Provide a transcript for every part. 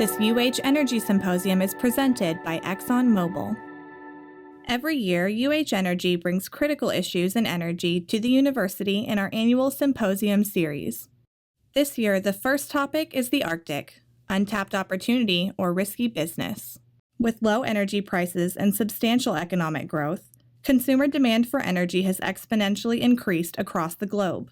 This UH Energy Symposium is presented by ExxonMobil. Every year, UH Energy brings critical issues in energy to the university in our annual symposium series. This year, the first topic is the Arctic, untapped opportunity or risky business. With low energy prices and substantial economic growth, consumer demand for energy has exponentially increased across the globe.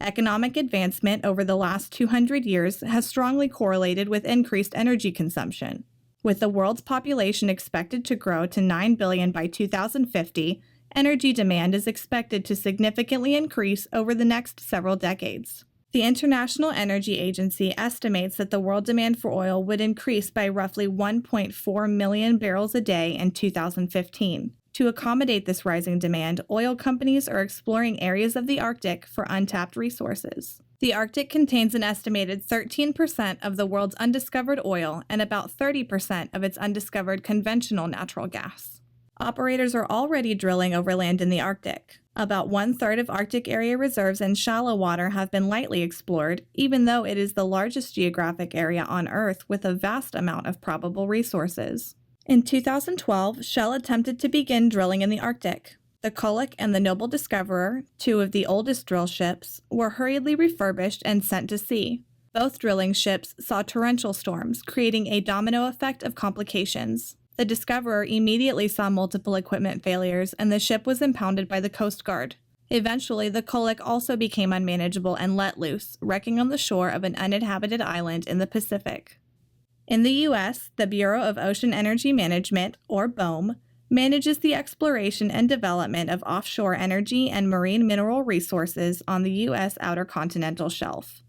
Economic advancement over the last 200 years has strongly correlated with increased energy consumption. With the world's population expected to grow to 9 billion by 2050, energy demand is expected to significantly increase over the next several decades. The International Energy Agency estimates that the world demand for oil would increase by roughly 1.4 million barrels a day in 2015. To accommodate this rising demand, oil companies are exploring areas of the Arctic for untapped resources. The Arctic contains an estimated 13% of the world's undiscovered oil and about 30% of its undiscovered conventional natural gas. Operators are already drilling over land in the Arctic. About 1/3 of Arctic area reserves in shallow water have been lightly explored, even though it is the largest geographic area on Earth with a vast amount of probable resources. In 2012, Shell attempted to begin drilling in the Arctic. The Kulik and the Noble Discoverer, two of the oldest drill ships, were hurriedly refurbished and sent to sea. Both drilling ships saw torrential storms, creating a domino effect of complications. The Discoverer immediately saw multiple equipment failures, and the ship was impounded by the Coast Guard. Eventually, the Kulik also became unmanageable and let loose, wrecking on the shore of an uninhabited island in the Pacific. In the U.S., the Bureau of Ocean Energy Management, or BOEM, manages the exploration and development of offshore energy and marine mineral resources on the U.S. Outer Continental Shelf.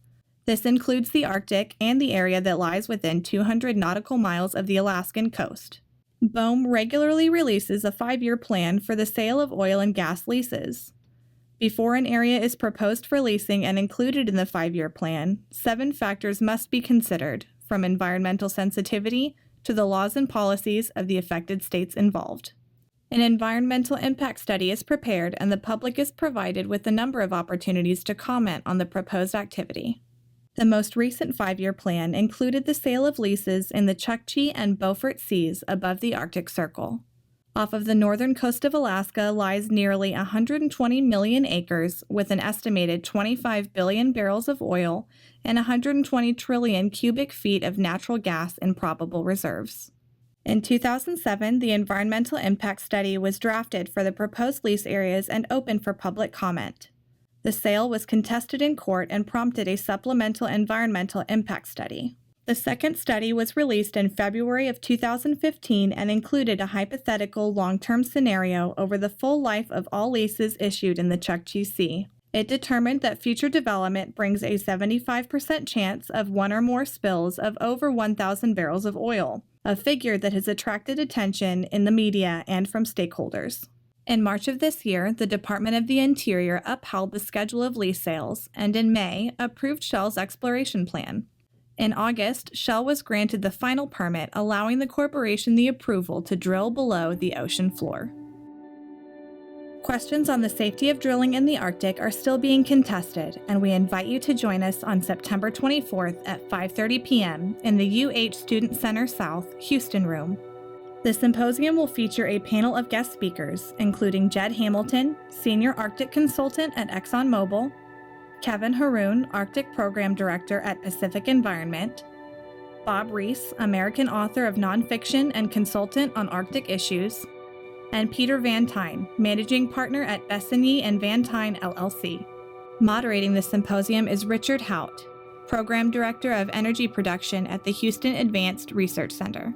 This includes the Arctic and the area that lies within 200 nautical miles of the Alaskan coast. BOEM regularly releases a 5-year plan for the sale of oil and gas leases. Before an area is proposed for leasing and included in the 5-year plan, 7 factors must be considered, from environmental sensitivity to the laws and policies of the affected states involved. An environmental impact study is prepared and the public is provided with a number of opportunities to comment on the proposed activity. The most recent 5-year plan included the sale of leases in the Chukchi and Beaufort Seas above the Arctic Circle. Off of the northern coast of Alaska lies nearly 120 million acres with an estimated 25 billion barrels of oil and 120 trillion cubic feet of natural gas in probable reserves. In 2007, the environmental impact study was drafted for the proposed lease areas and open for public comment. The sale was contested in court and prompted a supplemental environmental impact study. The second study was released in February of 2015 and included a hypothetical long-term scenario over the full life of all leases issued in the Chukchi Sea. It determined that future development brings a 75% chance of one or more spills of over 1,000 barrels of oil, a figure that has attracted attention in the media and from stakeholders. In March of this year, the Department of the Interior upheld the schedule of lease sales and in May approved Shell's exploration plan. In August, Shell was granted the final permit allowing the corporation the approval to drill below the ocean floor. Questions on the safety of drilling in the Arctic are still being contested, and we invite you to join us on September 24th at 5:30 p.m. in the UH Student Center South, Houston room. The symposium will feature a panel of guest speakers, including Jed Hamilton, Senior Arctic Consultant at ExxonMobil, Kevin Harun, Arctic Program Director at Pacific Environment, Bob Reiss, American author of Nonfiction and consultant on Arctic issues, and Peter Van Tine, Managing Partner at Bessenyey and Van Tine, L.L.C. Moderating the symposium is Richard Haut, Program Director of Energy Production at the Houston Advanced Research Center.